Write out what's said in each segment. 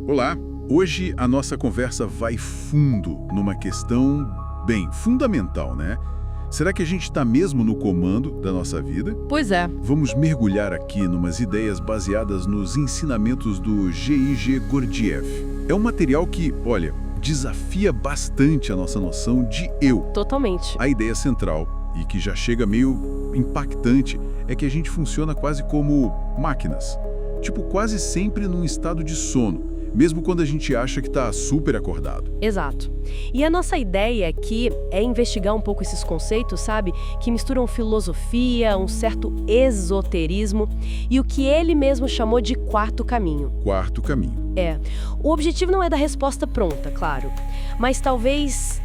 Olá! Hoje a nossa conversa vai fundo numa questão, bem, fundamental, né? Será que a gente está mesmo no comando da nossa vida? Pois é. Vamos mergulhar aqui numas ideias baseadas nos ensinamentos do G.I.G. Gurdjieff. É um material que, olha, desafia bastante a nossa noção de eu. Totalmente. A ideia central, e que já chega meio impactante, é que a gente funciona quase como máquinas. Tipo, quase sempre num estado de sono, mesmo quando a gente acha que está super acordado. Exato. E a nossa ideia aqui é investigar um pouco esses conceitos, sabe? Que misturam filosofia, um certo esoterismo e o que ele mesmo chamou de quarto caminho. Quarto caminho. O objetivo não é dar resposta pronta, claro, mas talvez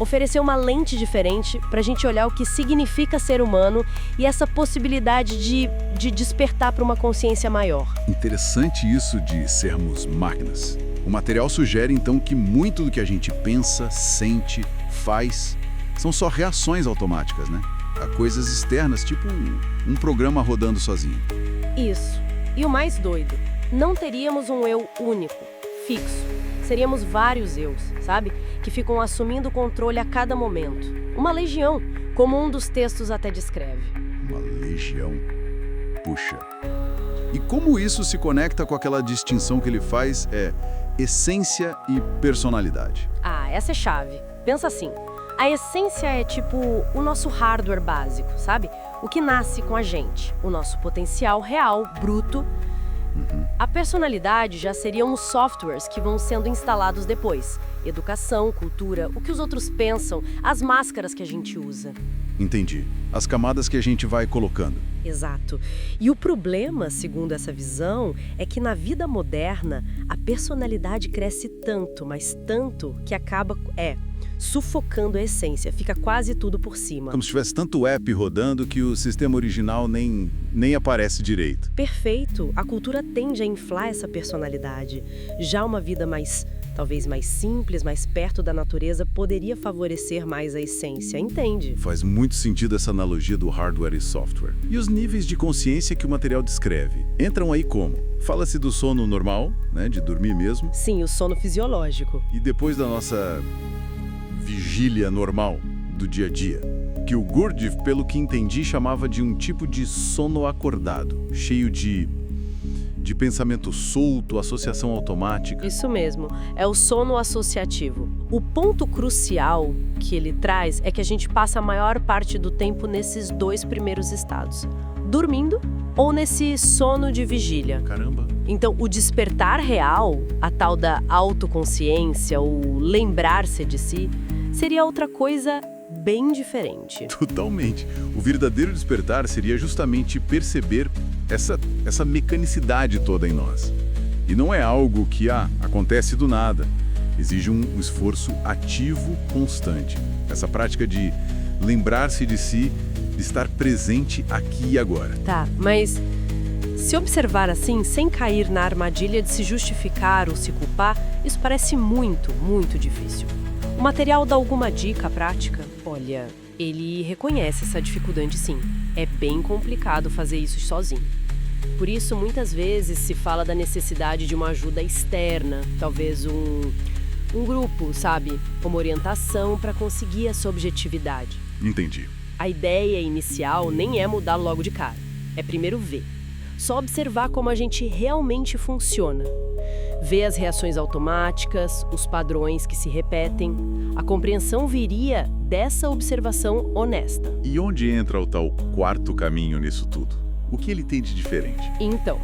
oferecer uma lente diferente para a gente olhar o que significa ser humano e essa possibilidade de despertar para uma consciência maior. Interessante isso de sermos máquinas. O material sugere, então, que muito do que a gente pensa, sente, faz, são só reações automáticas, né? A coisas externas, tipo um programa rodando sozinho. Isso. E o mais doido, não teríamos um eu único, fixo. Seríamos vários eus, sabe? Que ficam assumindo o controle a cada momento. Uma legião, como um dos textos até descreve. Uma legião. Puxa. E como isso se conecta com aquela distinção que ele faz essência e personalidade? Essa é chave. Pensa assim, a essência é tipo o nosso hardware básico, sabe? O que nasce com a gente, o nosso potencial real, bruto. A personalidade já seriam os softwares que vão sendo instalados depois. Educação, cultura, o que os outros pensam, as máscaras que a gente usa. Entendi. As camadas que a gente vai colocando. Exato. E o problema, segundo essa visão, é que na vida moderna, a personalidade cresce tanto, mas tanto, que acaba sufocando a essência, fica quase tudo por cima. Como se tivesse tanto app rodando que o sistema original nem aparece direito. Perfeito. A cultura tende a inflar essa personalidade. Já uma vida talvez mais simples, mais perto da natureza, poderia favorecer mais a essência, entende? Faz muito sentido essa analogia do hardware e software. E os níveis de consciência que o material descreve? Entram aí como? Fala-se do sono normal, né, de dormir mesmo. Sim, o sono fisiológico. E depois da nossa vigília normal do dia a dia, que o Gurdjieff, pelo que entendi, chamava de um tipo de sono acordado, cheio de pensamento solto, associação automática. Isso mesmo, é o sono associativo. O ponto crucial que ele traz é que a gente passa a maior parte do tempo nesses dois primeiros estados, dormindo ou nesse sono de vigília. Caramba! Então, o despertar real, a tal da autoconsciência ou lembrar-se de si, seria outra coisa bem diferente. Totalmente. O verdadeiro despertar seria justamente perceber essa mecanicidade toda em nós. E não é algo que acontece do nada. Exige um esforço ativo constante. Essa prática de lembrar-se de si, de estar presente aqui e agora. Tá, mas se observar assim, sem cair na armadilha de se justificar ou se culpar, isso parece muito, muito difícil. O material dá alguma dica prática? Olha, ele reconhece essa dificuldade sim. É bem complicado fazer isso sozinho. Por isso, muitas vezes se fala da necessidade de uma ajuda externa, talvez um grupo, sabe? Uma orientação para conseguir essa objetividade. Entendi. A ideia inicial nem é mudar logo de cara. É primeiro ver. Só observar como a gente realmente funciona. Ver as reações automáticas, os padrões que se repetem. A compreensão viria dessa observação honesta. E onde entra o tal quarto caminho nisso tudo? O que ele tem de diferente? Então,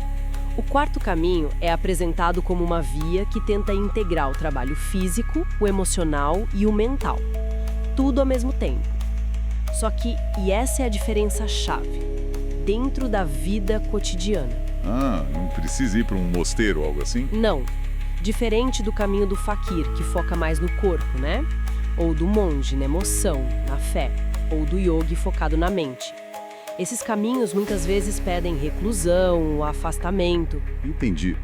o quarto caminho é apresentado como uma via que tenta integrar o trabalho físico, o emocional e o mental. Tudo ao mesmo tempo. Só que, e essa é a diferença-chave, dentro da vida cotidiana. Não precisa ir para um mosteiro ou algo assim? Não. Diferente do caminho do fakir, que foca mais no corpo, né? Ou do monge, na emoção, na fé. Ou do yogi focado na mente. Esses caminhos muitas vezes pedem reclusão, afastamento. Entendi.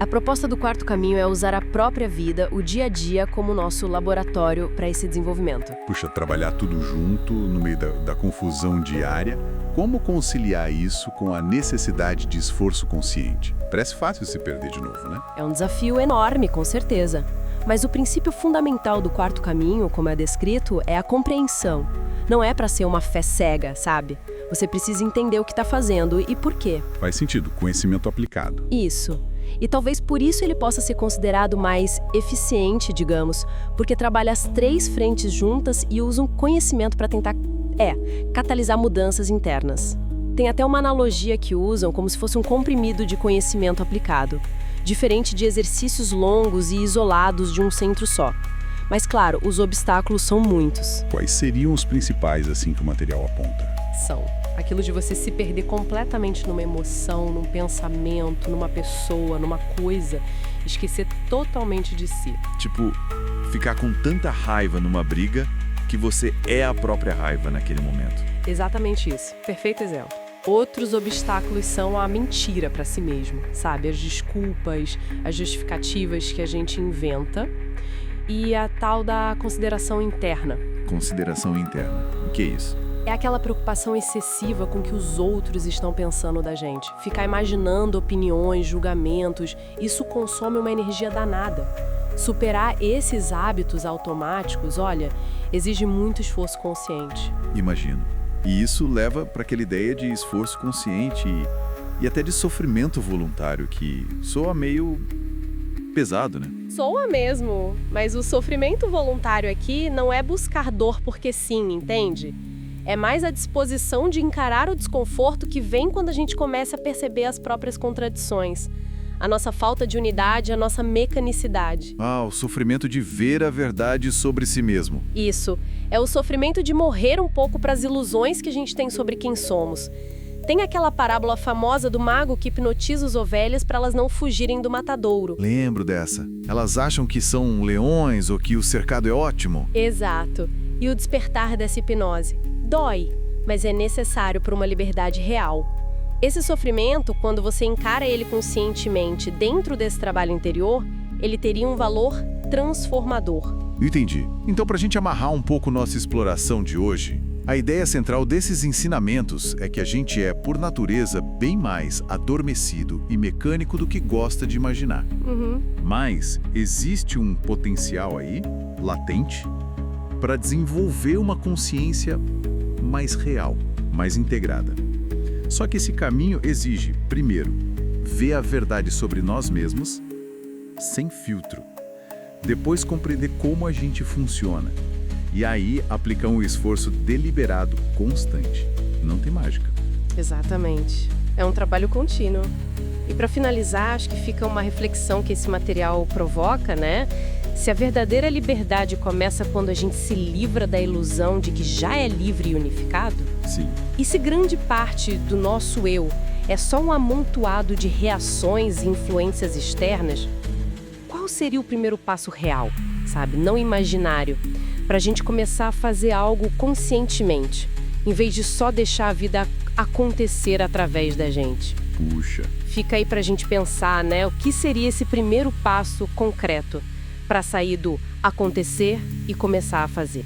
A proposta do quarto caminho é usar a própria vida, o dia a dia, como nosso laboratório para esse desenvolvimento. Puxa, trabalhar tudo junto, no meio da confusão diária, Como conciliar isso com a necessidade de esforço consciente? Parece fácil se perder de novo, né? É um desafio enorme, com certeza. Mas o princípio fundamental do quarto caminho, como é descrito, é a compreensão. Não é para ser uma fé cega, sabe? Você precisa entender o que está fazendo e por quê. Faz sentido, conhecimento aplicado. Isso. E talvez por isso ele possa ser considerado mais eficiente, digamos, porque trabalha as 3 frentes juntas e usa um conhecimento para tentar, catalisar mudanças internas. Tem até uma analogia que usam como se fosse um comprimido de conhecimento aplicado, diferente de exercícios longos e isolados de um centro só. Mas claro, os obstáculos são muitos. Quais seriam os principais, assim, que o material aponta? São aquilo de você se perder completamente numa emoção, num pensamento, numa pessoa, numa coisa, esquecer totalmente de si. Tipo, ficar com tanta raiva numa briga que você é a própria raiva naquele momento. Exatamente isso. Perfeito exemplo. Outros obstáculos são a mentira para si mesmo, sabe? As desculpas, as justificativas que a gente inventa e a tal da consideração interna. Consideração interna. O que é isso? É aquela preocupação excessiva com o que os outros estão pensando da gente. Ficar imaginando opiniões, julgamentos, isso consome uma energia danada. Superar esses hábitos automáticos, olha, exige muito esforço consciente. Imagino. E isso leva para aquela ideia de esforço consciente e até de sofrimento voluntário, que soa meio pesado, né? Soa mesmo, mas o sofrimento voluntário aqui não é buscar dor porque sim, entende? É mais a disposição de encarar o desconforto que vem quando a gente começa a perceber as próprias contradições. A nossa falta de unidade, a nossa mecanicidade. Ah, o sofrimento de ver a verdade sobre si mesmo. Isso. É o sofrimento de morrer um pouco para as ilusões que a gente tem sobre quem somos. Tem aquela parábola famosa do mago que hipnotiza as ovelhas para elas não fugirem do matadouro. Lembro dessa. Elas acham que são leões ou que o cercado é ótimo. Exato. E o despertar dessa hipnose. Dói, mas é necessário para uma liberdade real. Esse sofrimento, quando você encara ele conscientemente dentro desse trabalho interior, ele teria um valor transformador. Entendi. Então, para a gente amarrar um pouco nossa exploração de hoje, a ideia central desses ensinamentos é que a gente é, por natureza, bem mais adormecido e mecânico do que gosta de imaginar. Mas existe um potencial aí, latente, para desenvolver uma consciência mais real, mais integrada. Só que esse caminho exige, primeiro, ver a verdade sobre nós mesmos, sem filtro. Depois compreender como a gente funciona. E aí aplicar um esforço deliberado, constante. Não tem mágica. Exatamente. É um trabalho contínuo. E para finalizar, acho que fica uma reflexão que esse material provoca, né? Se a verdadeira liberdade começa quando a gente se livra da ilusão de que já é livre e unificado, Sim. e se grande parte do nosso eu é só um amontoado de reações e influências externas, qual seria o primeiro passo real, sabe? Não imaginário, para a gente começar a fazer algo conscientemente, em vez de só deixar a vida acontecer através da gente? Puxa. Fica aí para a gente pensar, né? O que seria esse primeiro passo concreto para sair do acontecer e começar a fazer?